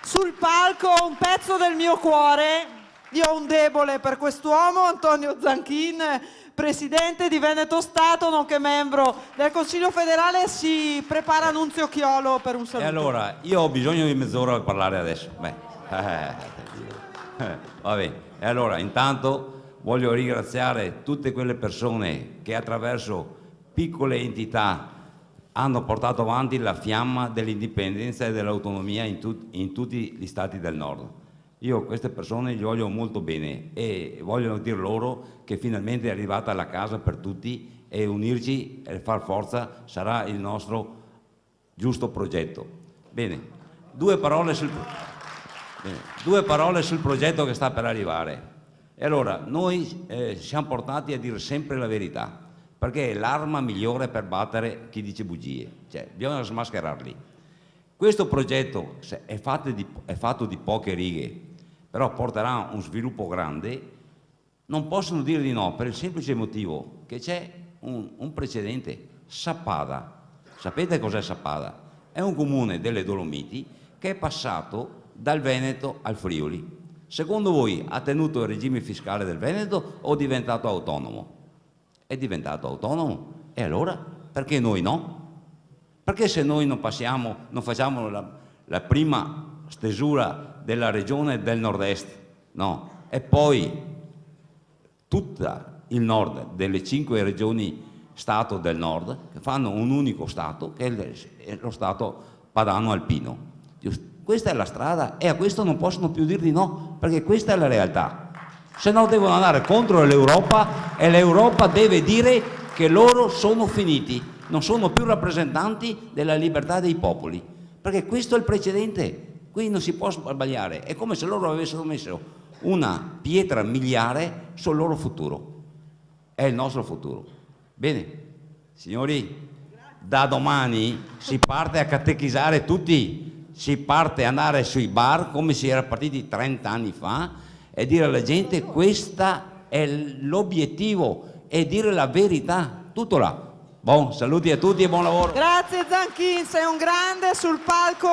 sul palco un pezzo del mio cuore. Io ho un debole per quest'uomo, Antonio Zanchin, presidente di Veneto Stato, nonché membro del Consiglio federale. Si prepara Nunzio Chiolo per un saluto. E allora, io ho bisogno di mezz'ora per parlare adesso. Va bene. E allora, intanto voglio ringraziare tutte quelle persone che attraverso piccole entità hanno portato avanti la fiamma dell'indipendenza e dell'autonomia in tutti gli stati del nord. Io queste persone gli voglio molto bene e voglio dire loro che finalmente è arrivata la casa per tutti e unirci e far forza sarà il nostro giusto progetto. Bene, due parole sul progetto che sta per arrivare. E allora, noi siamo portati a dire sempre la verità, perché è l'arma migliore per battere chi dice bugie, cioè bisogna smascherarli. Questo progetto è fatto di poche righe, però porterà un sviluppo grande. Non possono dire di no per il semplice motivo che c'è un precedente. Sappada, sapete cos'è Sappada? È un comune delle Dolomiti che è passato dal Veneto al Friuli. Secondo voi ha tenuto il regime fiscale del Veneto o è diventato autonomo? È diventato autonomo, e allora perché noi no? Perché se noi non facciamo la prima stesura della regione del nord-est, no? E poi tutto il nord delle 5 regioni Stato del nord, che fanno un unico Stato, che è lo Stato padano alpino. Questa è la strada e a questo non possono più dir di no, perché questa è la realtà. Se no devono andare contro l'Europa e l'Europa deve dire che loro sono finiti, non sono più rappresentanti della libertà dei popoli, perché questo è il precedente, qui non si può sbagliare, è come se loro avessero messo una pietra miliare sul loro futuro, è il nostro futuro. Bene, signori, da domani si parte a catechizzare tutti, si parte a andare sui bar come si era partiti 30 anni fa e dire alla gente questo è l'obiettivo e dire la verità, tutto là. Buon saluti a tutti e buon lavoro. Grazie Zanchin, sei un grande sul palco.